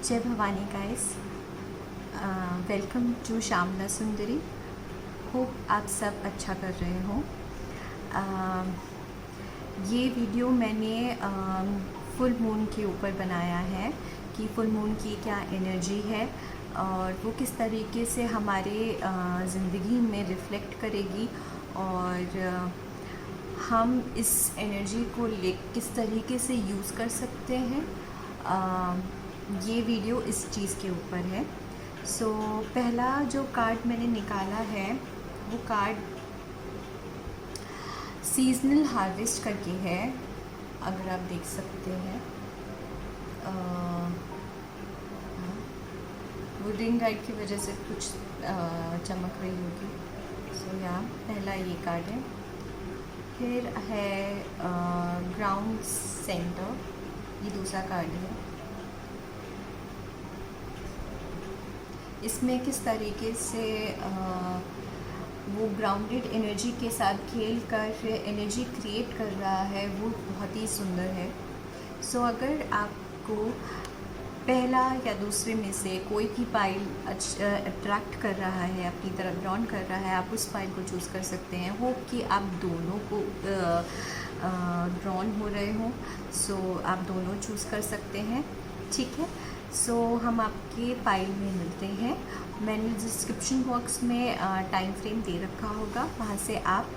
जय Bhavani guys, welcome to Shyamala Sundari. Hope आप सब अच्छा कर रहे हो। ये वीडियो मैंने फुल मून के ऊपर बनाया है कि फुल मून की क्या एनर्जी है और वो किस तरीके से हमारे ज़िंदगी में रिफ़्लेक्ट करेगी और हम इस एनर्जी को किस तरीके से यूज़ कर सकते हैं। ये वीडियो इस चीज़ के ऊपर है। सो पहला जो कार्ड मैंने निकाला है वो कार्ड सीजनल हार्वेस्ट करके है, अगर आप देख सकते हैं। वो रिंग लाइट की वजह से कुछ चमक रही होगी। सो यहाँ पहला ये कार्ड है। फिर है ग्राउंड सेंटर, ये दूसरा कार्ड है। इसमें किस तरीके से वो ग्राउंडेड एनर्जी के साथ खेल कर एनर्जी क्रिएट कर रहा है, वो बहुत ही सुंदर है। सो अगर आपको पहला या दूसरे में से कोई भी पाइल अट्रैक्ट कर रहा है, अपनी तरफ ड्रॉन कर रहा है, आप उस पाइल को चूज़ कर सकते हैं। होप कि आप दोनों को ड्रॉन हो रहे हो। सो आप दोनों चूज़ कर सकते हैं, ठीक है। सो हम आपके पाइल में मिलते हैं। मैंने डिस्क्रिप्शन बॉक्स में टाइम फ्रेम दे रखा होगा, वहाँ से आप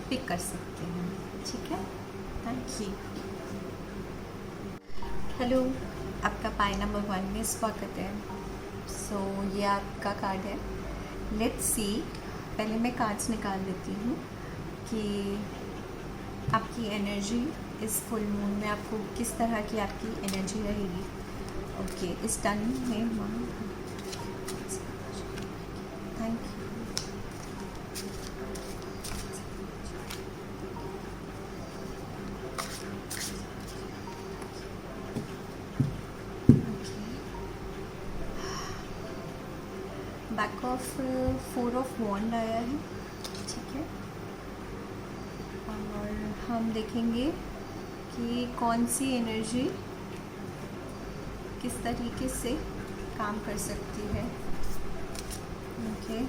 पिक कर सकते हैं, ठीक है। Thank you. हेलो, आपका पाइल नंबर 1 में स्वागत है। सो ये आपका कार्ड है। लेट्स सी, पहले मैं कार्ड्स निकाल लेती हूँ कि आपकी एनर्जी इस फुल मून में आपको किस तरह की आपकी एनर्जी रहेगी। ओके, इस टन में thank you. Back of 4 of wand आया है, ठीक है। और हम देखेंगे कि कौन सी एनर्जी किस तरीके से काम कर सकती है। ओके,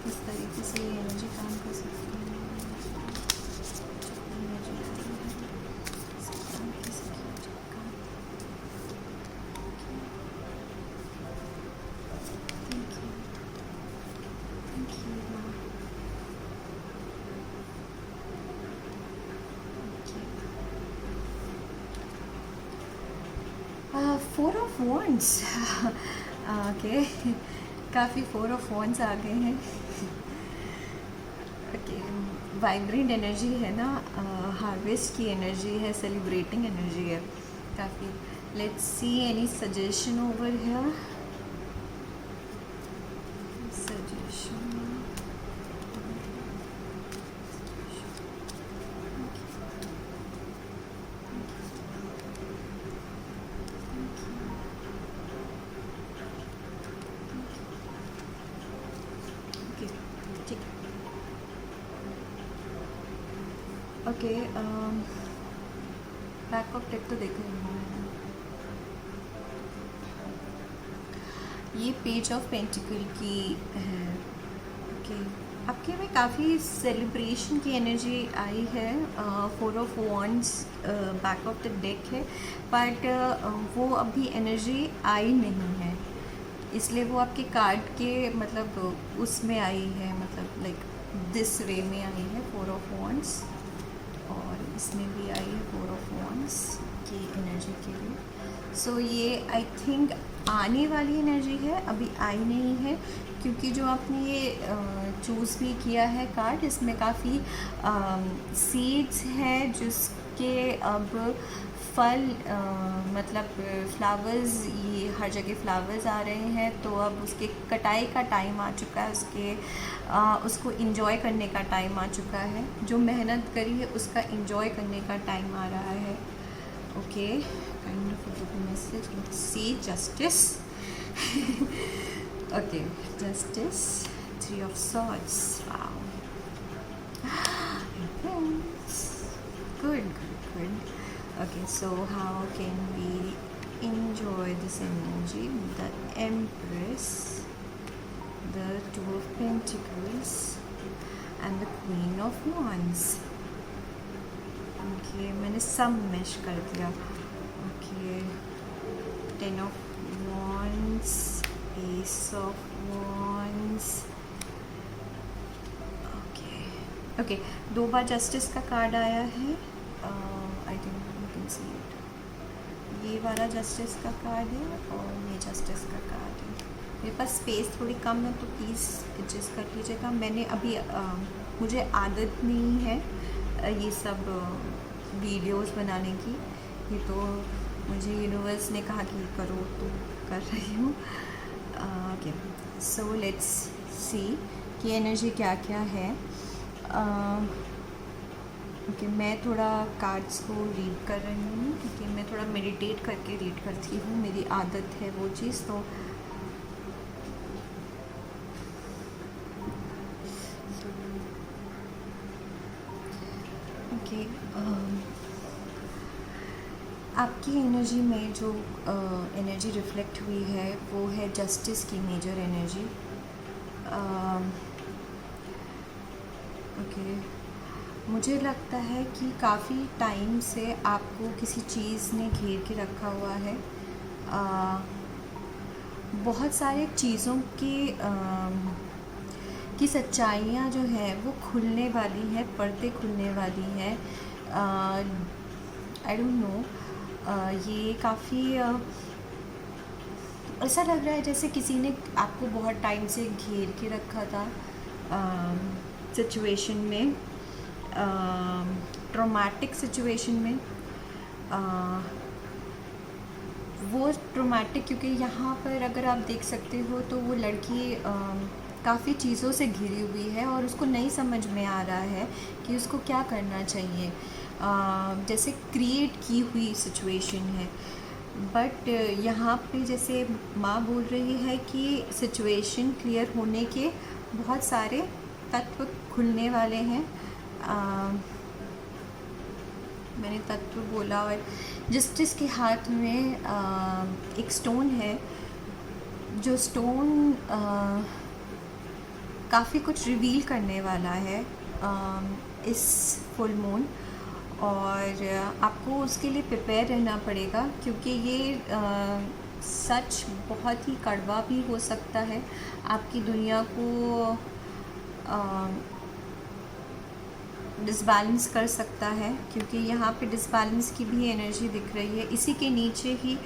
किस तरीके से ये एनर्जी काम कर सकती है। फोर ऑफ वॉन्ड्स ओके, काफ़ी 4 ऑफ वॉन्ड्स आ गए हैं। ओके, वाइब्रेंट एनर्जी है ना, हार्वेस्ट की एनर्जी है, सेलिब्रेटिंग एनर्जी है काफ़ी। Let's see any suggestion over here. Suggestion, okay. Back of deck तो देखो, ये पेज ऑफ पेंटिकल की है। ओके, आपके में काफ़ी सेलिब्रेशन की एनर्जी आई है। 4 of wands back of the deck है, बट वो अभी एनर्जी आई नहीं है, इसलिए वो आपके कार्ड के मतलब उसमें आई है, मतलब लाइक दिस वे में आई है 4 ऑफ वॉन्ड्स, और इसमें भी आई है 4 ऑफ वॉन्ड्स की एनर्जी के लिए। सो ये आई थिंक आने वाली एनर्जी है, अभी आई नहीं है, क्योंकि जो आपने ये चूज़ भी किया है कार्ड, इसमें काफ़ी सीड्स हैं जिसके अब फल मतलब फ्लावर्स, ये हर जगह फ्लावर्स आ रहे हैं, तो अब उसके कटाई का टाइम आ चुका है, उसको इंजॉय करने का टाइम आ चुका है। जो मेहनत करी है उसका इंजॉय करने का टाइम आ रहा है। Okay, kind of a message, let's C justice. Okay, justice, 3 of swords, wow, good good good. Okay, so how can we enjoy this energy, the Empress, the Two of Pentacles and the Queen of Wands. Okay मैंने सब mash कर दिया. Okay 10 of Wands, Ace of Wands. Okay okay 2 bar justice का card आया है. I think you can see it. ये वाला justice का कार्ड है और ये जस्टिस का कार्ड है. मेरे पास स्पेस थोड़ी कम है तो प्लीज़ एडजस्ट कर लीजिएगा. मैंने अभी मुझे आदत नहीं है ये सब वीडियोस बनाने की. ये तो मुझे यूनिवर्स ने कहा कि करो तो कर रही हूँ. ओके सो लेट्स सी कि एनर्जी क्या क्या है. ओके मैं थोड़ा कार्ड्स को रीड कर रही हूँ क्योंकि मैं थोड़ा मेडिटेट करके रीड करती हूँ. मेरी आदत है वो चीज़. तो ओके आपकी एनर्जी में जो एनर्जी रिफ्लेक्ट हुई है वो है जस्टिस की मेजर एनर्जी. ओके मुझे लगता है कि काफ़ी टाइम से आपको किसी चीज़ ने घेर के रखा हुआ है. बहुत सारे चीज़ों की सच्चाइयाँ जो है वो खुलने वाली है, पर्दे खुलने वाली है. I don't know. ये काफ़ी ऐसा लग रहा है जैसे किसी ने आपको बहुत टाइम से घेर के रखा था सिचुएशन में, ट्रॉमेटिक सिचुएशन में. वो ट्रॉमेटिक क्योंकि यहाँ पर अगर आप देख सकते हो तो वो लड़की काफ़ी चीज़ों से घिरी हुई है और उसको नहीं समझ में आ रहा है कि उसको क्या करना चाहिए. जैसे क्रिएट की हुई सिचुएशन है. बट यहाँ पे जैसे माँ बोल रही है कि सिचुएशन क्लियर होने के बहुत सारे तत्व खुलने वाले हैं. मैंने तत्व बोला. और जस्टिस के हाथ में एक स्टोन है. जो स्टोन काफ़ी कुछ रिवील करने वाला है इस फुल मून. और आपको उसके लिए प्रिपेयर रहना पड़ेगा क्योंकि ये सच बहुत ही कड़वा भी हो सकता है. आपकी दुनिया को डिसबैलेंस कर सकता है क्योंकि यहाँ पे डिसबैलेंस की भी एनर्जी दिख रही है. इसी के नीचे ही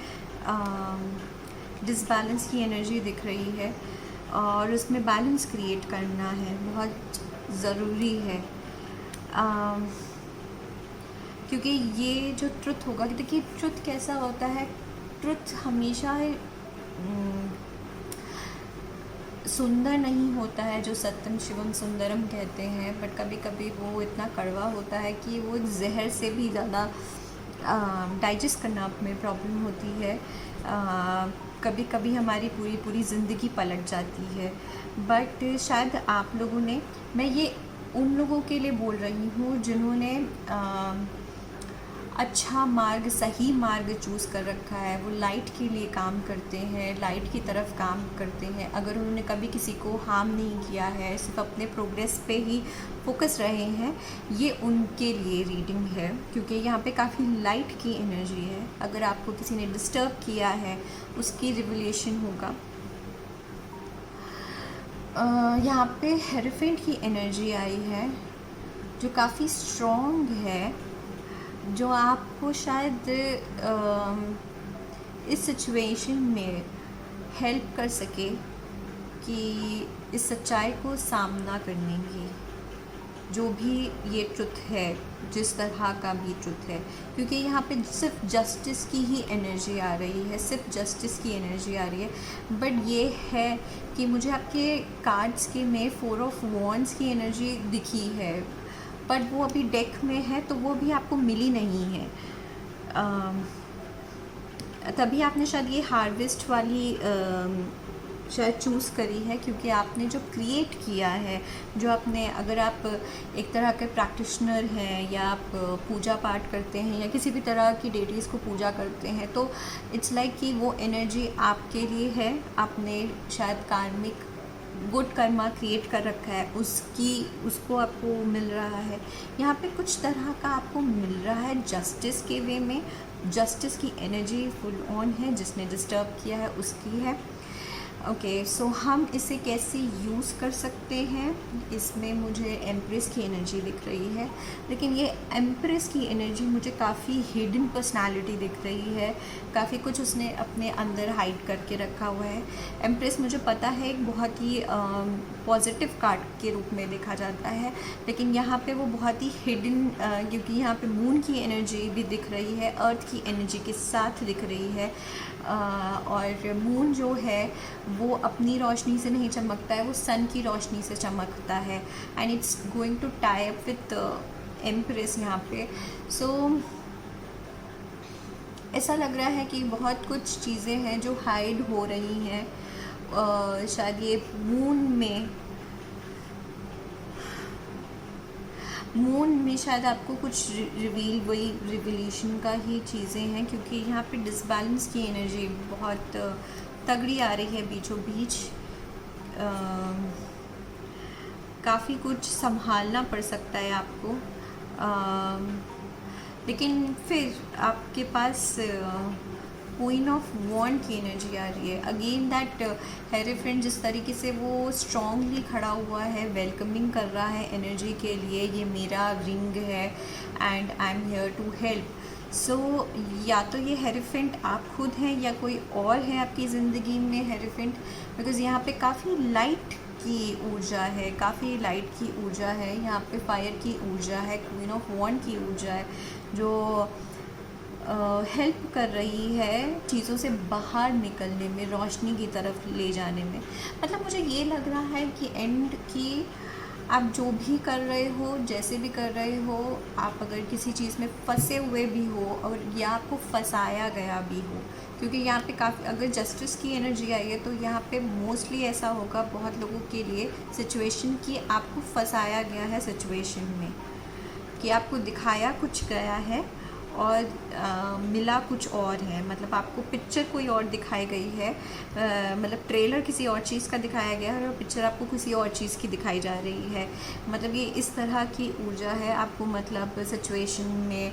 डिसबैलेंस की एनर्जी दिख रही है और उसमें बैलेंस क्रिएट करना है बहुत ज़रूरी है. क्योंकि ये जो ट्रुथ होगा, देखिए ट्रुथ कैसा होता है. ट्रुथ हमेशा सुंदर नहीं होता है, जो सत्यम शिवम सुंदरम कहते हैं. बट कभी कभी वो इतना कड़वा होता है कि वो जहर से भी ज़्यादा डाइजेस्ट करना में प्रॉब्लम होती है. कभी कभी हमारी पूरी ज़िंदगी पलट जाती है. बट शायद आप लोगों ने, मैं ये उन लोगों के लिए बोल रही हूँ जिन्होंने अच्छा मार्ग, सही मार्ग चूज़ कर रखा है. वो लाइट के लिए काम करते हैं, लाइट की तरफ काम करते हैं. अगर उन्होंने कभी किसी को हार्म नहीं किया है, सिर्फ अपने प्रोग्रेस पे ही फोकस रहे हैं, ये उनके लिए रीडिंग है क्योंकि यहाँ पे काफ़ी लाइट की एनर्जी है. अगर आपको किसी ने डिस्टर्ब किया है उसकी रिवलेशन होगा. यहाँ पे हेरोफेंट की एनर्जी आई है जो काफ़ी स्ट्रॉन्ग है, जो आपको शायद इस सिचुएशन में हेल्प कर सके कि इस सच्चाई को सामना करने की, जो भी ये ट्रुथ है, जिस तरह का भी ट्रुथ है. क्योंकि यहाँ पे सिर्फ जस्टिस की ही एनर्जी आ रही है, सिर्फ जस्टिस की एनर्जी आ रही है. बट ये है कि मुझे आपके कार्ड्स के में 4 ऑफ वॉन्ड्स की एनर्जी दिखी है. बट वो अभी डेक में है तो वो भी आपको मिली नहीं है. तभी आपने शायद ये हार्वेस्ट वाली शायद चूज़ करी है, क्योंकि आपने जो क्रिएट किया है, जो आपने, अगर आप एक तरह के प्रैक्टिशनर हैं या आप पूजा पाठ करते हैं या किसी भी तरह की डेटीज़ को पूजा करते हैं, तो इट्स लाइक कि वो एनर्जी आपके लिए है। आपने शायद कार्मिक गुड कर्मा क्रिएट कर रखा है, उसको आपको मिल रहा है। यहाँ पे कुछ तरह का आपको मिल रहा है जस्टिस के वे में। जस्टिस की एनर्जी फुल ऑन है, जिसने डिस्टर्ब किया है उसकी है। ओके, सो हम इसे कैसे यूज़ कर सकते हैं, इसमें मुझे एम्प्रेस की एनर्जी दिख रही है, लेकिन ये एम्प्रेस की एनर्जी मुझे काफ़ी हिडन पर्सनालिटी दिख रही है, काफ़ी कुछ उसने अपने अंदर हाइड करके रखा हुआ है। एम्प्रेस मुझे पता है एक बहुत ही पॉजिटिव कार्ड के रूप में देखा जाता है, लेकिन यहाँ पे वो बहुत ही हिडन, क्योंकि यहाँ पे मून की एनर्जी भी दिख रही है, अर्थ की एनर्जी के साथ दिख रही है। और मून जो है वो अपनी रोशनी से नहीं चमकता है, वो सन की रोशनी से चमकता है, and it's going to tie up with empress यहाँ पे। सो ऐसा लग रहा है कि बहुत कुछ चीज़ें हैं जो हाइड हो रही हैं। शायद ये मून में शायद आपको कुछ वही रिवोल्यूशन का ही चीज़ें हैं, क्योंकि यहाँ पे डिसबैलेंस की एनर्जी बहुत तगड़ी आ रही है बीचों बीच। काफ़ी कुछ संभालना पड़ सकता है आपको, लेकिन फिर आपके पास क्वीन ऑफ वॉन्ड की एनर्जी आ रही है। अगेन दैट हेरोफेंट जिस तरीके से वो स्ट्रांगली खड़ा हुआ है, वेलकमिंग कर रहा है एनर्जी के लिए, ये मेरा रिंग है and I am here to help. So या तो ये हेरोफेंट आप खुद हैं या कोई और है आपकी ज़िंदगी में हेरोफेंट, बिकॉज़ यहाँ पे काफ़ी लाइट की ऊर्जा है, काफ़ी लाइट की ऊर्जा है, यहाँ पे फायर की ऊर्जा है, क्वीन ऑफ वॉन्ड की ऊर्जा है, जो हेल्प कर रही है चीज़ों से बाहर निकलने में, रोशनी की तरफ ले जाने में। मतलब मुझे ये लग रहा है कि एंड की आप जो भी कर रहे हो, जैसे भी कर रहे हो, आप अगर किसी चीज़ में फंसे हुए भी हो और या आपको फंसाया गया भी हो, क्योंकि यहाँ पे काफ़ी, अगर जस्टिस की एनर्जी आई है तो यहाँ पे मोस्टली ऐसा होगा बहुत लोगों के लिए सिचुएशन कि आपको फंसाया गया है सिचुएशन में, कि आपको दिखाया कुछ गया है और मिला कुछ और है। मतलब आपको पिक्चर कोई और दिखाई गई है, मतलब ट्रेलर किसी और चीज़ का दिखाया गया है और पिक्चर आपको किसी और चीज़ की दिखाई जा रही है। मतलब ये इस तरह की ऊर्जा है। आपको मतलब सिचुएशन में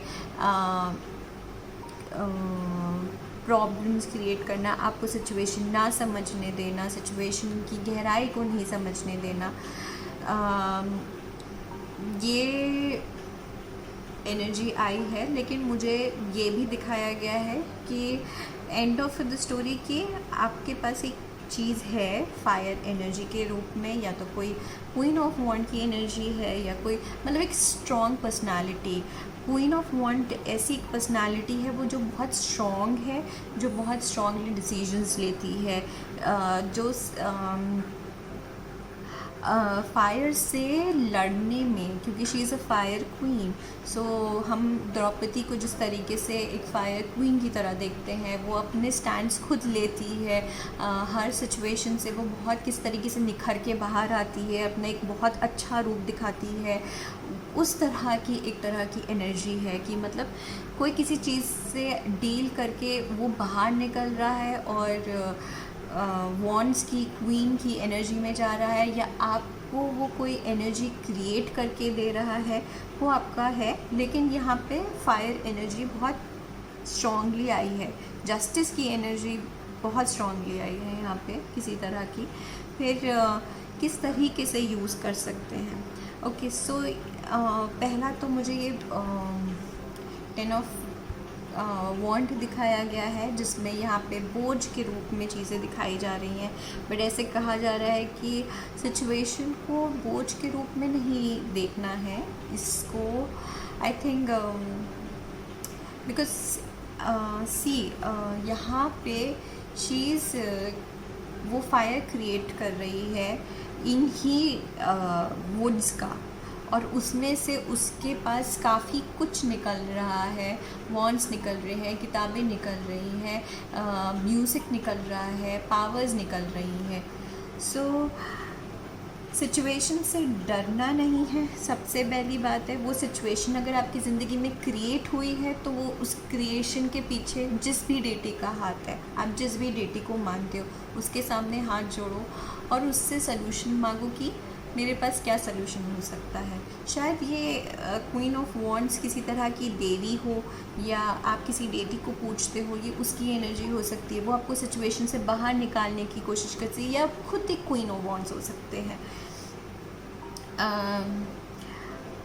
प्रॉब्लम्स क्रिएट करना, आपको सिचुएशन ना समझने देना, सिचुएशन की गहराई को नहीं समझने देना, ये एनर्जी आई है। लेकिन मुझे ये भी दिखाया गया है कि एंड ऑफ द स्टोरी कि आपके पास एक चीज़ है फायर एनर्जी के रूप में, या तो कोई क्वीन ऑफ वॉन्ड की एनर्जी है या कोई मतलब एक स्ट्रॉन्ग पर्सनालिटी। क्वीन ऑफ वॉन्ड ऐसी एक पर्सनालिटी है वो जो बहुत स्ट्रॉन्ग है, जो बहुत स्ट्रॉन्गली डिसीजंस लेती है, जो फायर से लड़ने में, क्योंकि she is a fire queen. So हम द्रौपदी को जिस तरीके से एक फायर क्वीन की तरह देखते हैं, वो अपने स्टैंड्स खुद लेती है, हर सिचुएशन से वो बहुत किस तरीके से निखर के बाहर आती है, अपना एक बहुत अच्छा रूप दिखाती है। उस तरह की एक तरह की एनर्जी है कि मतलब कोई किसी चीज़ से डील करके वो बाहर निकल रहा है और वॉन्ड्स की क्वीन की एनर्जी में जा रहा है, या आपको वो कोई एनर्जी क्रिएट करके दे रहा है, वो आपका है। लेकिन यहाँ पे फायर एनर्जी बहुत स्ट्रॉन्गली आई है, जस्टिस की एनर्जी बहुत स्ट्रॉन्गली आई है यहाँ पे किसी तरह की। फिर किस तरीके से यूज़ कर सकते हैं। ओके, सो पहला तो मुझे ये 10 ऑफ वॉन्ट दिखाया गया है, जिसमें यहाँ पे बोझ के रूप में चीज़ें दिखाई जा रही हैं। बट ऐसे कहा जा रहा है कि सिचुएशन को बोझ के रूप में नहीं देखना है इसको। आई थिंक बिकॉज सी यहाँ पे शीज़ वो फायर क्रिएट कर रही है इन ही वुड्स का, और उसमें से उसके पास काफ़ी कुछ निकल रहा है, वॉन्ड्स निकल रहे हैं, किताबें निकल रही हैं, म्यूज़िक निकल रहा है, पावर्स निकल रही हैं। सो सिचुएशन से डरना नहीं है, सबसे पहली बात है। वो सिचुएशन अगर आपकी ज़िंदगी में क्रिएट हुई है तो वो उस क्रिएशन के पीछे जिस भी डेटी का हाथ है, आप जिस भी डेटी को मानते हो उसके सामने हाथ जोड़ो और उससे सलूशन मांगो कि मेरे पास क्या सलूशन हो सकता है। शायद ये क्वीन ऑफ वॉन्ड्स किसी तरह की देवी हो या आप किसी डेटी को पूछते हो, ये उसकी एनर्जी हो सकती है। वो आपको सिचुएशन से बाहर निकालने की कोशिश करती है, या खुद एक क्वीन ऑफ वॉन्ड्स हो सकते हैं।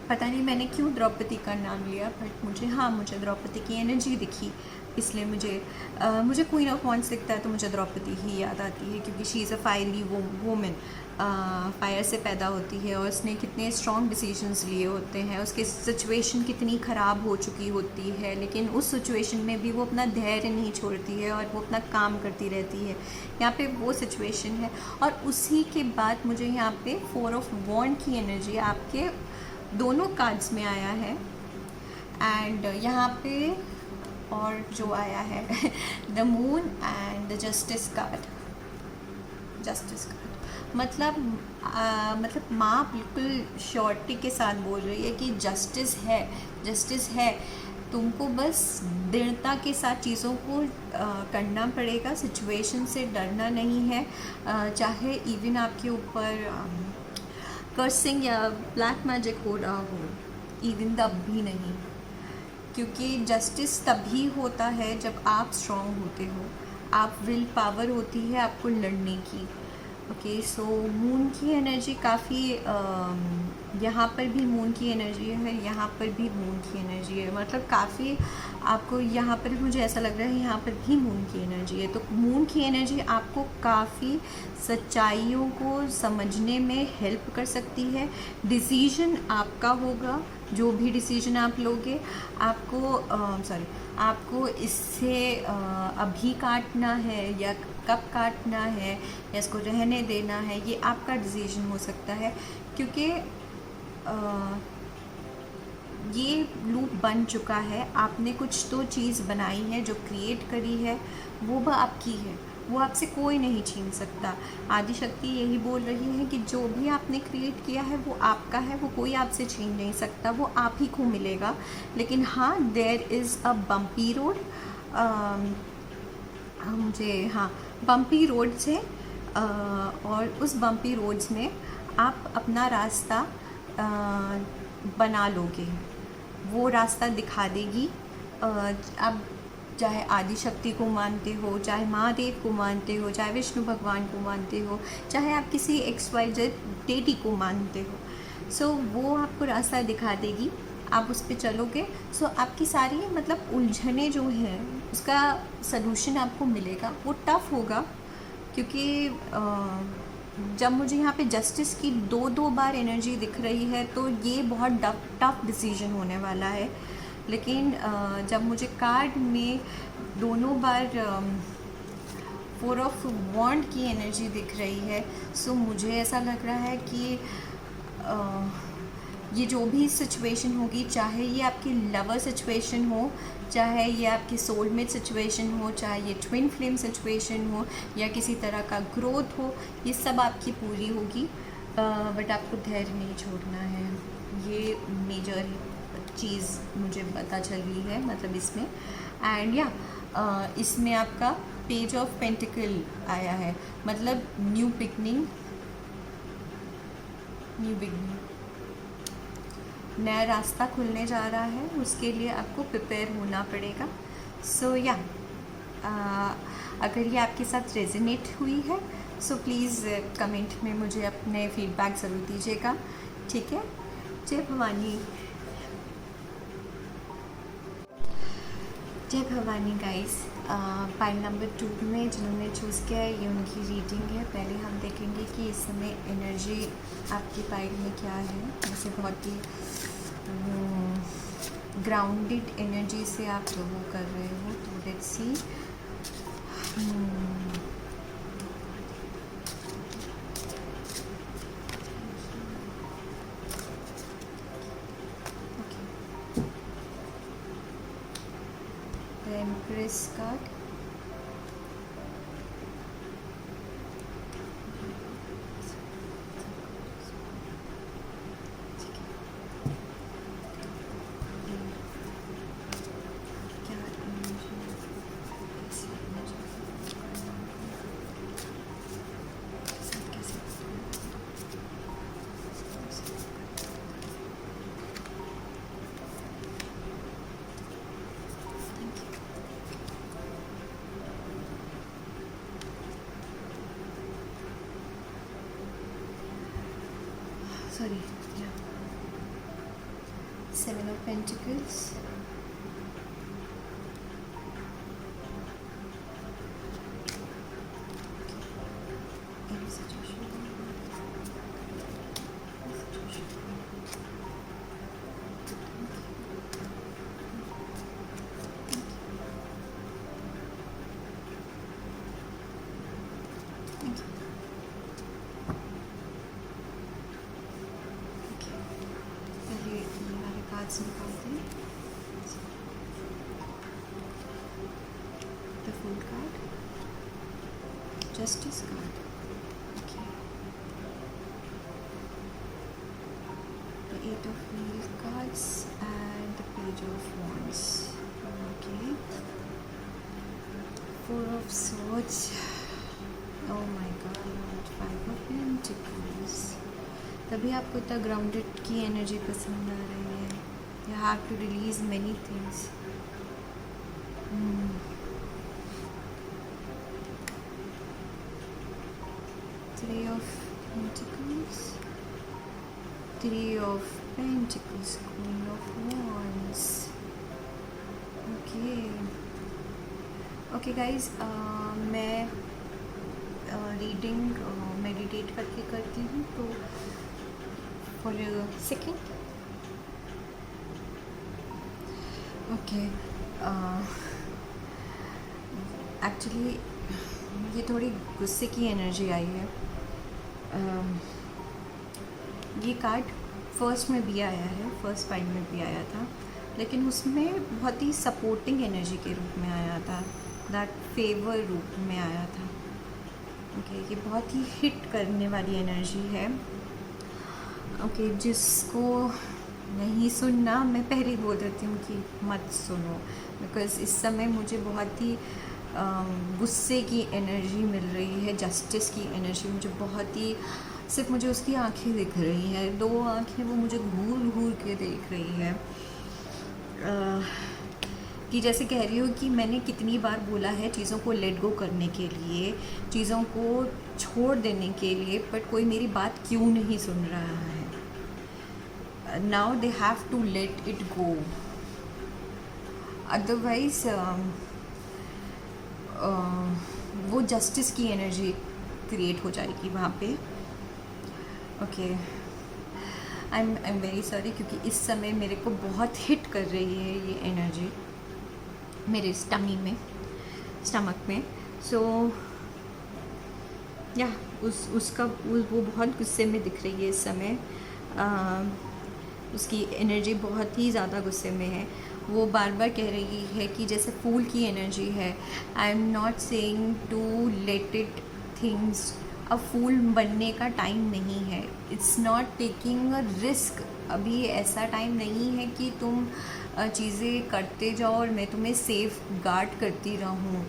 पता नहीं मैंने क्यों द्रौपदी का नाम लिया, बट मुझे द्रौपदी की एनर्जी दिखी, इसलिए मुझे क्वीन ऑफ वॉन्ड्स दिखता है तो मुझे द्रौपदी ही याद आती है, क्योंकि she is a fiery woman, fire से पैदा होती है और उसने कितने स्ट्रॉन्ग डिसीजंस लिए होते हैं। उसकी सिचुएशन कितनी ख़राब हो चुकी होती है, लेकिन उस सिचुएशन में भी वो अपना धैर्य नहीं छोड़ती है और वो अपना काम करती रहती है। यहाँ पे वो सिचुएशन है। और उसी के बाद मुझे यहाँ पे 4 ऑफ वॉन्ड की एनर्जी आपके दोनों कार्ड्स में आया है। एंड यहाँ पे और जो आया है the moon and the justice card. मतलब माँ बिल्कुल श्योरिटी के साथ बोल रही है कि जस्टिस है। तुमको बस दृढ़ता के साथ चीज़ों को करना पड़ेगा, सिचुएशन से डरना नहीं है। चाहे इवन आपके ऊपर कर्सिंग या ब्लैक मैजिक हो रहा हो, इवन तब भी नहीं, क्योंकि जस्टिस तभी होता है जब आप स्ट्रॉन्ग होते हो, आप विल पावर होती है आपको लड़ने की। ओके, सो मून की एनर्जी काफ़ी यहाँ पर भी मून की एनर्जी है, यहाँ पर भी मून की एनर्जी है। मतलब काफ़ी आपको यहाँ पर भी मुझे ऐसा लग रहा है यहाँ पर भी मून की एनर्जी है। तो मून की एनर्जी आपको काफ़ी सच्चाइयों को समझने में हेल्प कर सकती है। डिसीजन आपका होगा, जो भी डिसीजन आप लोगे, आपको इससे अभी काटना है या कब काटना है या इसको रहने देना है, ये आपका डिसीजन हो सकता है। क्योंकि ये लूप बन चुका है, आपने कुछ तो चीज़ बनाई है, जो क्रिएट करी है वो आपकी है, वो आपसे कोई नहीं छीन सकता। आदि शक्ति यही बोल रही है कि जो भी आपने क्रिएट किया है वो आपका है, वो कोई आपसे छीन नहीं सकता, वो आप ही को मिलेगा। लेकिन हाँ, there is a bumpy road. Bumpy roads है, और उस बम्पी रोड्स में आप अपना रास्ता बना लोगे, वो रास्ता दिखा देगी। आप चाहे आदि शक्ति को मानते हो, चाहे महादेव को मानते हो, चाहे विष्णु भगवान को मानते हो, चाहे आप किसी XYZ डेटी को मानते हो, सो वो आपको रास्ता दिखा देगी, आप उस पर चलोगे। सो आपकी सारी मतलब उलझने जो हैं उसका सलूशन आपको मिलेगा। वो टफ़ होगा, क्योंकि जब मुझे यहाँ पे जस्टिस की दो बार एनर्जी दिख रही है तो ये बहुत टफ डिसीजन होने वाला है। लेकिन जब मुझे कार्ड में दोनों बार 4 ऑफ वॉन्ड की एनर्जी दिख रही है, सो मुझे ऐसा लग रहा है कि ये जो भी सिचुएशन होगी, चाहे ये आपकी लवर सिचुएशन हो, चाहे ये आपकी सोलमेट सिचुएशन हो, चाहे ये ट्विन फ्लेम सिचुएशन हो या किसी तरह का ग्रोथ हो, ये सब आपकी पूरी होगी। बट आपको धैर्य नहीं छोड़ना है, ये मेजर चीज़ मुझे पता चली है मतलब इसमें। एंड इसमें आपका पेज ऑफ पेंटिकल आया है, मतलब न्यू बिगनिंग, नया रास्ता खुलने जा रहा है, उसके लिए आपको प्रिपेयर होना पड़ेगा। सो अगर ये आपके साथ रेजोनेट हुई है सो प्लीज़ कमेंट में मुझे अपने फीडबैक ज़रूर दीजिएगा, ठीक है। जय भवानी, जय भवानी गाइस। पाइल नंबर 2 में जिन्होंने चूज़ किया है, ये उनकी रीडिंग है। पहले हम देखेंगे कि इस समय एनर्जी आपकी पाइल में क्या है। जैसे बहुत ही ग्राउंडेड एनर्जी से आप वो कर रहे हो, तो let's see. Empress card. Sorry, yeah. Seven of Pentacles. Any situation. Thank you. पहले ये वाले कार्ड्स निकालते हैं. The Fool card, Justice card, okay. The Eight of Wheel cards and the Page of Wands, okay. Four of Swords, oh my god, Five of Pentacles. तभी आपको इतना grounded की energy पसंद आ रही है. You have to release many things. Three of Pentacles, Three of Pentacles, Queen of Wands. Okay guys, मैं reading meditate करके करती हूँ. तो for a second. Okay. Actually ये थोड़ी गुस्से की एनर्जी आई है. ये कार्ड फर्स्ट में भी आया है, फर्स्ट पाइल में भी आया था, लेकिन उसमें बहुत ही सपोर्टिंग एनर्जी के रूप में आया था, दैट फेवर रूप में आया था. ओके, ये बहुत ही हिट करने वाली एनर्जी है. ओके, जिसको नहीं सुनना, मैं पहले ही बोल देती हूँ कि मत सुनो, बिकॉज़ इस समय मुझे बहुत ही गुस्से की एनर्जी मिल रही है. जस्टिस की एनर्जी मुझे बहुत ही, सिर्फ मुझे उसकी आंखें दिख रही हैं, दो आंखें वो मुझे घूर घूर के देख रही है. कि जैसे कह रही हूँ कि मैंने कितनी बार बोला है चीज़ों को लेट गो करने के लिए, चीज़ों को छोड़ देने के लिए, बट कोई मेरी बात क्यों नहीं सुन रहा है. Now they have to let it go, otherwise वो जस्टिस की एनर्जी क्रिएट हो जाएगी वहाँ पे. Okay, I am very sorry, क्योंकि इस समय मेरे को बहुत हिट कर रही है ये एनर्जी मेरे स्टमक में. सो या उसका वो बहुत गुस्से में दिख रही है इस समय. उसकी एनर्जी बहुत ही ज़्यादा गुस्से में है. वो बार बार कह रही है कि जैसे फूल की एनर्जी है, I am not saying to let it things. अब फूल बनने का टाइम नहीं है. It's not taking a risk. अभी ऐसा टाइम नहीं है कि तुम चीज़ें करते जाओ और मैं तुम्हें सेफ गार्ड करती रहूँ.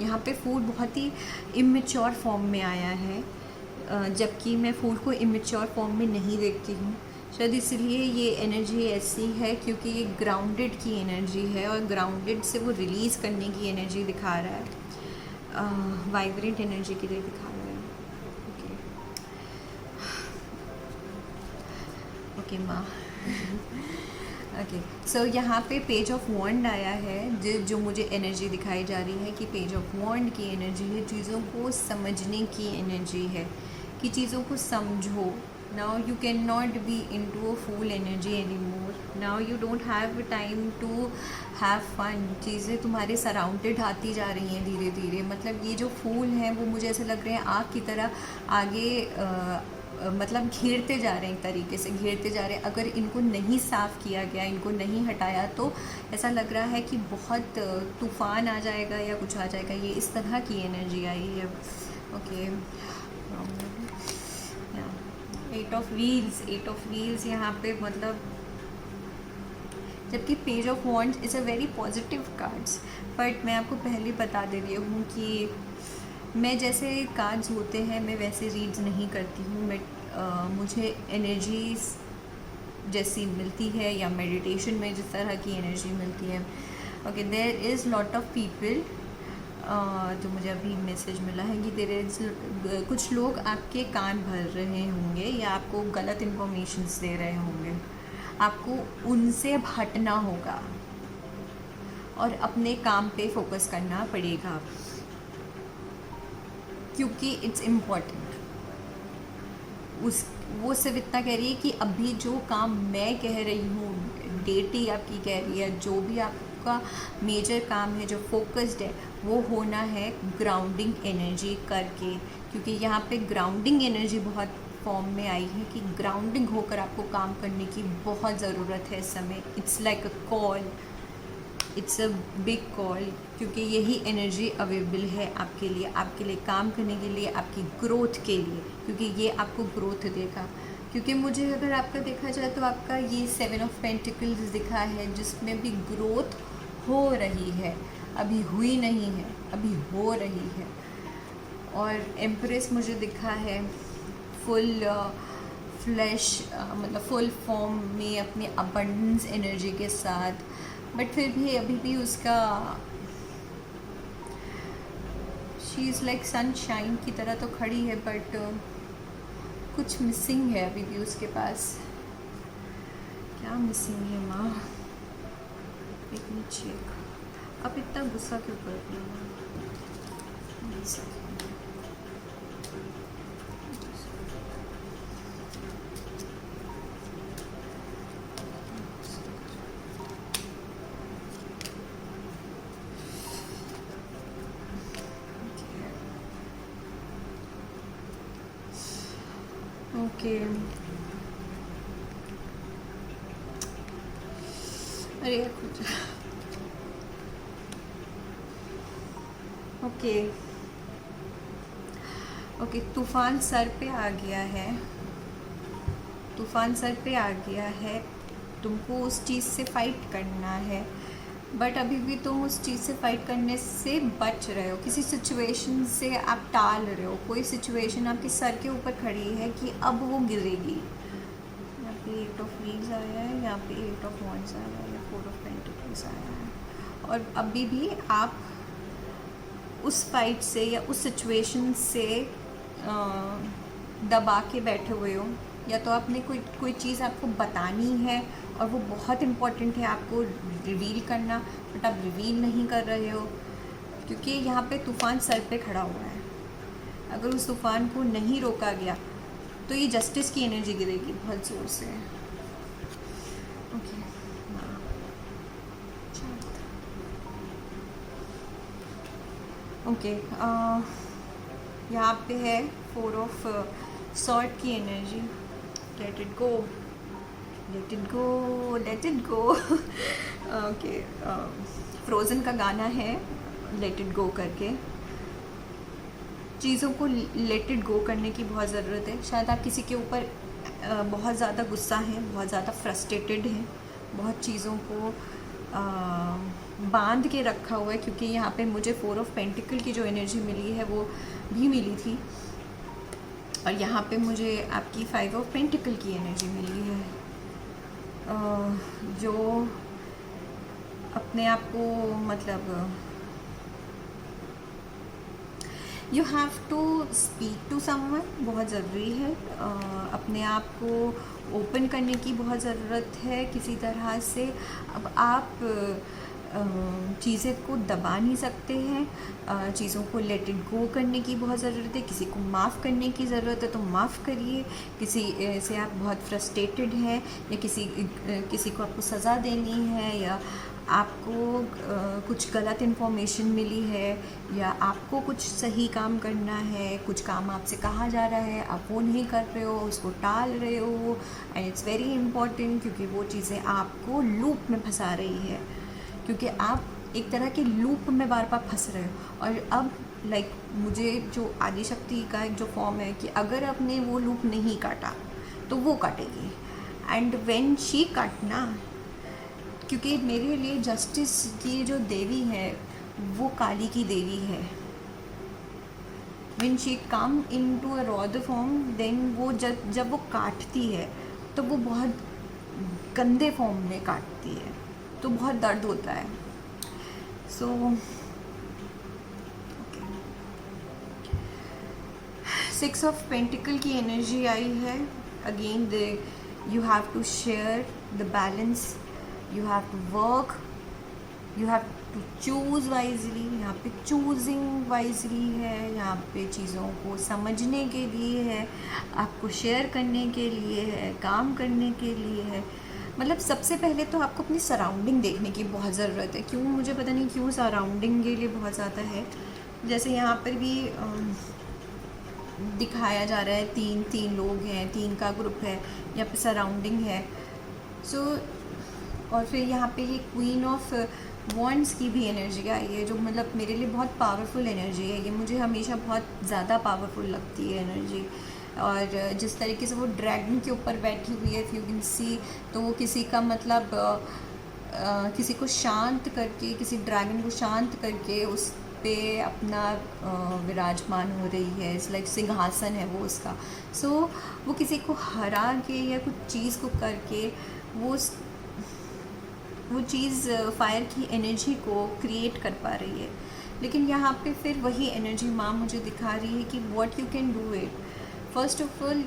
यहाँ पे फूल बहुत ही इमेच्योर फॉर्म में आया है, जबकि मैं फूल को इमेच्योर फॉर्म में नहीं देखती हूँ. शायद इसलिए ये एनर्जी ऐसी है क्योंकि ये ग्राउंडेड की एनर्जी है, और ग्राउंडेड से वो रिलीज़ करने की एनर्जी दिखा रहा है, वाइब्रेंट एनर्जी के लिए दिखा रहा है. ओके माँ. ओके, सो यहाँ पे पेज ऑफ वॉन्ड आया है, जो मुझे एनर्जी दिखाई जा रही है कि पेज ऑफ वॉन्ड की एनर्जी है, चीज़ों को समझने की एनर्जी है, कि चीज़ों को समझो. Now you can not be into a fool energy any more. Now you don't have time to have fun. चीज़ें तुम्हारे सराउंडेड आती जा रही हैं धीरे धीरे. मतलब ये जो फूल हैं वो मुझे ऐसे लग रहे हैं आग की तरह आगे मतलब घेरते जा रहे हैं, एक तरीके से घेरते जा रहे हैं। अगर इनको नहीं साफ़ किया गया, इनको नहीं हटाया, तो ऐसा लग रहा है कि बहुत तूफ़ान आ जाएगा या कुछ आ जाएगा। ये इस तरह की एनर्जी आई है। ओके, 8 ऑफ व्हील्स यहाँ पे, मतलब जबकि page of wands is a very positive cards. But मैं आपको पहले बता दे रही हूँ कि मैं जैसे कार्ड्स होते हैं मैं वैसे रीड्स नहीं करती हूँ। मैं मुझे एनर्जीज जैसी मिलती है या मेडिटेशन में जिस तरह की एनर्जी मिलती है। Okay, there is lot of people, जो मुझे अभी मैसेज मिला है कि देयर इज़ कुछ लोग आपके कान भर रहे होंगे या आपको गलत इन्फॉर्मेशंस दे रहे होंगे। आपको उनसे हटना होगा और अपने काम पे फोकस करना पड़ेगा, क्योंकि इट्स इम्पॉर्टेंट। वो सिर्फ इतना कह रही है कि अभी जो काम मैं कह रही हूँ, डेटी आपकी कह रही है, जो भी आपका मेजर काम है जो फोकस्ड है, वो होना है ग्राउंडिंग एनर्जी करके। क्योंकि यहाँ पे ग्राउंडिंग एनर्जी बहुत फॉर्म में आई है कि ग्राउंडिंग होकर आपको काम करने की बहुत ज़रूरत है इस समय। It's like a call, it's a big call, क्योंकि यही एनर्जी अवेलेबल है आपके लिए काम करने के लिए, आपकी ग्रोथ के लिए, क्योंकि ये आपको ग्रोथ देगा। क्योंकि मुझे अगर आपका देखा जाए तो आपका ये 7 ऑफ पेंटिकल्स दिखा है, जिसमें भी ग्रोथ हो रही है, अभी हुई नहीं है, अभी हो रही है। और एम्प्रेस मुझे दिखा है फुल फ्लैश, मतलब फुल फॉर्म में अपनी अबंडेंस एनर्जी के साथ। बट फिर भी अभी भी उसका शी इज़ लाइक सनशाइन की तरह तो खड़ी है, बट कुछ मिसिंग है अभी भी उसके पास। क्या मिसिंग है माँ? एक मिनट चेक। अब इतना गुस्सा क्यों कर रही हो? ओके, अरे कुछ ओके ओके, तूफान सर पे आ गया है, तूफान सर पे आ गया है। तुमको उस चीज़ से फाइट करना है, बट अभी भी तुम उस चीज़ से फाइट करने से बच रहे हो। किसी सिचुएशन से आप टाल रहे हो। कोई सिचुएशन आपके सर के ऊपर खड़ी है कि अब वो गिरेगी। यहाँ पे 8 ऑफ व्हील्स आया है, यहाँ पे 8 ऑफ वॉन्ड्स आया है, 4 ऑफ पेंटिकल्स आया है। और अभी भी आप उस फाइट से या उस सिचुएशन से दबा के बैठे हुए हो, या तो आपने कोई चीज़ आपको बतानी है और वो बहुत इम्पॉर्टेंट है आपको रिवील करना, बट आप रिवील नहीं कर रहे हो क्योंकि यहाँ पे तूफ़ान सर पे खड़ा हुआ है। अगर उस तूफ़ान को नहीं रोका गया तो ये जस्टिस की एनर्जी गिरेगी बहुत ज़ोर से। ओके, ओके, यहाँ पे है 4 ऑफ सॉर्ड की energy. Late it go, late it go, late it go. Okay, frozen का गाना है लेट इट गो करके। चीज़ों को लेट इट गो करने की बहुत ज़रूरत है। शायद आप किसी के ऊपर बहुत ज़्यादा गुस्सा हैं, बहुत ज़्यादा फ्रस्ट्रेटेड हैं, बहुत चीज़ों को बांध के रखा हुआ है। क्योंकि यहाँ पे मुझे 4 ऑफ पेंटिकल की जो एनर्जी मिली है वो भी मिली थी, और यहाँ पे मुझे आपकी 5 ऑफ पेंटिकल की एनर्जी मिली है, जो अपने आप को, मतलब you have to speak to someone, बहुत ज़रूरी है। अपने आप को ओपन करने की बहुत ज़रूरत है किसी तरह से। अब आप चीज़ें को दबा नहीं सकते हैं, चीज़ों को लेट इट गो करने की बहुत ज़रूरत है। किसी को माफ़ करने की ज़रूरत है तो माफ़ करिए। किसी से आप बहुत फ्रस्ट्रेटेड हैं या किसी को आपको सज़ा देनी है, या आपको कुछ गलत इन्फॉर्मेशन मिली है, या आपको कुछ सही काम करना है, कुछ काम आपसे कहा जा रहा है, आप वो नहीं कर रहे हो, उसको टाल रहे हो, एंड इट्स वेरी इम्पॉर्टेंट, क्योंकि वो चीज़ें आपको लूप में फंसा रही है, क्योंकि आप एक तरह के लूप में बार बार फंस रहे हो। और अब मुझे जो आदिशक्ति का एक जो फॉर्म है कि अगर आपने वो लूप नहीं काटा तो वो काटेगी, एंड व्हेन शी काटना, क्योंकि मेरे लिए जस्टिस की जो देवी है वो काली की देवी है। When she come into a rod form, then वो जब वो काटती है तो वो बहुत गंदे फॉर्म में काटती है, तो बहुत दर्द होता है। सो सिक्स ऑफ पेंटिकल की एनर्जी आई है। Again you have to share the balance, you have to work, you have to choose wisely. यहाँ पे चूजिंग वाइजली है, यहाँ पे चीज़ों को समझने के लिए है, आपको शेयर करने के लिए है, काम करने के लिए है। मतलब सबसे पहले तो आपको अपनी सराउंडिंग देखने की बहुत ज़रूरत है। क्यों, मुझे पता नहीं क्यों सराउंडिंग के लिए बहुत ज़्यादा है। जैसे यहाँ पर भी दिखाया जा रहा है तीन लोग हैं, 3 का ग्रुप है, यहाँ पे सराउंडिंग है। सो और फिर यहाँ पे ये क्वीन ऑफ वॉन्ड्स की भी एनर्जी आई है, जो मतलब मेरे लिए बहुत पावरफुल एनर्जी है। ये मुझे हमेशा बहुत ज़्यादा पावरफुल लगती है एनर्जी। और जिस तरीके से वो ड्रैगन के ऊपर बैठी हुई है, इफ़ यू कैन सी, तो वो किसी का मतलब किसी को शांत करके, किसी ड्रैगन को शांत करके उस पे अपना विराजमान हो रही है। इट्स लाइक सिंहासन है वो उसका। सो वो किसी को हरा के या कुछ चीज़ को करके वो चीज़ फायर की एनर्जी को क्रिएट कर पा रही है। लेकिन यहाँ पे फिर वही एनर्जी माँ मुझे दिखा रही है कि what you can do it. First of all,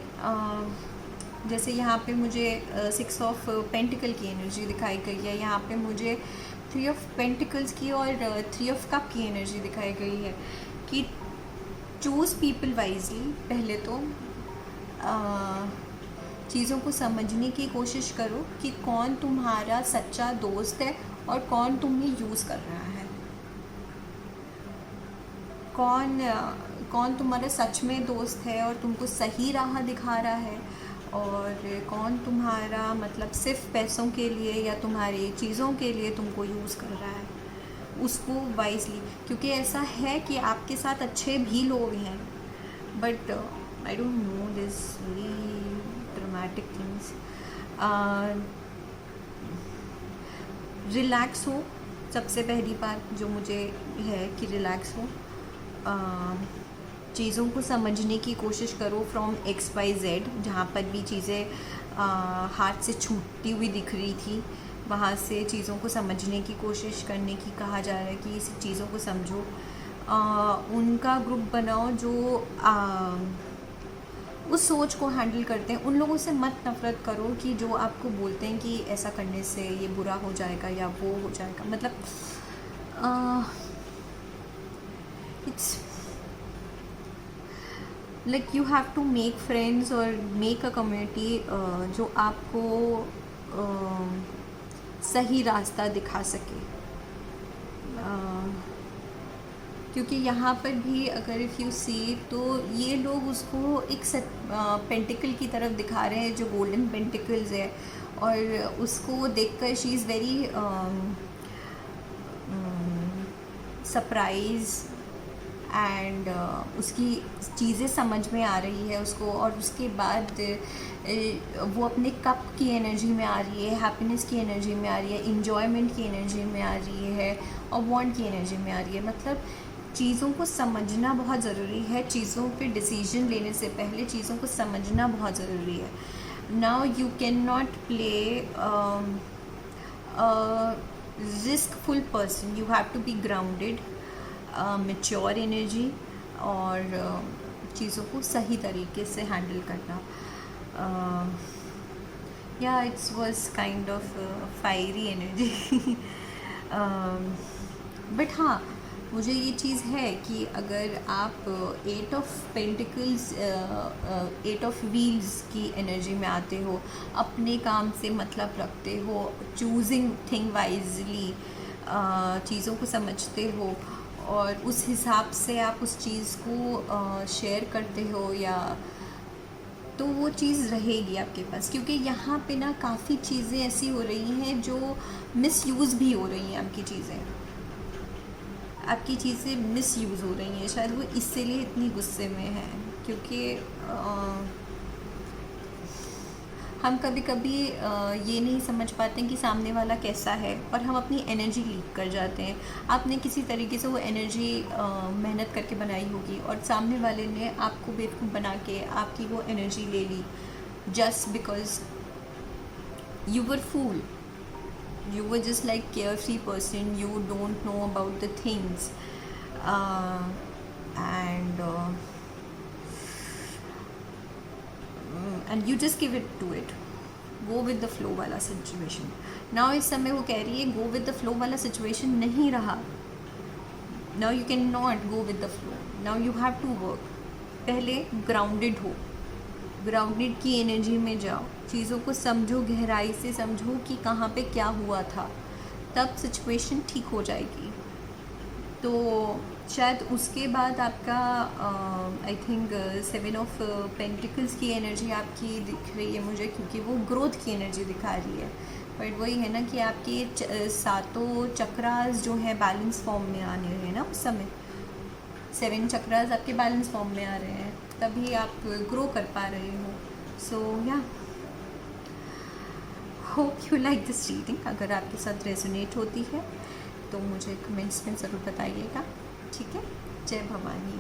जैसे यहाँ पे मुझे 6 ऑफ पेंटिकल की एनर्जी दिखाई गई है, यहाँ पे मुझे 3 ऑफ पेंटिकल्स की और 3 ऑफ कप की एनर्जी दिखाई गई है कि चूज़ पीपल वाइजली। पहले तो चीज़ों को समझने की कोशिश करो कि कौन तुम्हारा सच्चा दोस्त है और कौन तुम्हें यूज़ कर रहा है, कौन तुम्हारा सच में दोस्त है और तुमको सही राह दिखा रहा है, और कौन तुम्हारा मतलब सिर्फ पैसों के लिए या तुम्हारी चीज़ों के लिए तुमको यूज़ कर रहा है। उसको वाइजली, क्योंकि ऐसा है कि आपके साथ अच्छे भी लोग हैं, but I don't know this very dramatic things. Relax हो, सबसे पहली बात जो मुझे है कि रिलैक्स हो। चीज़ों को समझने की कोशिश करो फ्रॉम XYZ। जहाँ पर भी चीज़ें हाथ से छूटती हुई दिख रही थी, वहाँ से चीज़ों को समझने की कोशिश करने की कहा जा रहा है कि इस चीज़ों को समझो। उनका ग्रुप बनाओ जो उस सोच को हैंडल करते हैं। उन लोगों से मत नफ़रत करो कि जो आपको बोलते हैं कि ऐसा करने से ये बुरा हो जाएगा या वो हो जाएगा। मतलब it's like you have to make friends और मेक अ कम्युनिटी जो आपको सही रास्ता दिखा सके। क्योंकि यहाँ पर भी अगर इफ़ यू सी, तो ये लोग उसको एक पेंटिकल की तरफ दिखा रहे हैं जो गोल्डन पेंटिकल्स है, और उसको देखकर she is very surprise, and उसकी चीज़ें समझ में आ रही है उसको। और उसके बाद वो अपने कप की एनर्जी में आ रही है, हैप्पीनेस की एनर्जी में आ रही है, इन्जॉयमेंट की एनर्जी में आ रही है, और वांट की एनर्जी में आ रही है। मतलब चीज़ों को समझना बहुत ज़रूरी है। चीज़ों पे डिसीजन लेने से पहले चीज़ों को समझना बहुत ज़रूरी है। Now you can not play riskful person, you have to be grounded, mature energy, और चीज़ों को सही तरीके से हैंडल करना। या it's was kind of fiery energy. But हाँ, मुझे ये चीज़ है कि अगर आप eight of pentacles, eight of wheels की एनर्जी में आते हो, अपने काम से मतलब रखते हो, चूजिंग थिंग वाइजली, चीज़ों को समझते हो और उस हिसाब से आप उस चीज़ को शेयर करते हो, या तो वो चीज़ रहेगी आपके पास। क्योंकि यहाँ पे ना काफ़ी चीज़ें ऐसी हो रही हैं जो मिसयूज़ भी हो रही हैं, आपकी चीज़ें मिसयूज़ हो रही हैं। शायद वो इसीलिए इतनी गुस्से में है, क्योंकि हम कभी कभी ये नहीं समझ पाते हैं कि सामने वाला कैसा है, और हम अपनी एनर्जी लीक कर जाते हैं। आपने किसी तरीके से वो एनर्जी मेहनत करके बनाई होगी, और सामने वाले ने आपको बेवकूफ़ बना के आपकी वो एनर्जी ले ली, just because you were fool, you were just like carefree person, you don't know about the things, uh, and and you just give it to it, go with the flow वाला situation. Now इस समय वो कह रही है go with the flow वाला situation नहीं रहा। Now you can not go with the flow, now you have to work. पहले ग्राउंडेड हो, ग्राउंडेड की एनर्जी में जाओ, चीज़ों को समझो, गहराई से समझो कि कहाँ पे क्या हुआ था, तब सिचुएशन ठीक हो जाएगी। तो शायद उसके बाद आपका आई थिंक 7 ऑफ पेंटिकल्स की एनर्जी आपकी दिख रही है मुझे, क्योंकि वो ग्रोथ की एनर्जी दिखा रही है। बट वही है ना कि आपके सातों चक्रास जो है बैलेंस फॉर्म में आने रहे हैं ना उस समय। 7 चक्रास आपके बैलेंस फॉर्म में आ रहे हैं, तभी आप ग्रो कर पा रहे हो। सो या hope you like this reading. अगर आपके साथ रेजोनेट होती है तो मुझे कमेंट्स में ज़रूर बताइएगा, ठीक है। जय भवानी।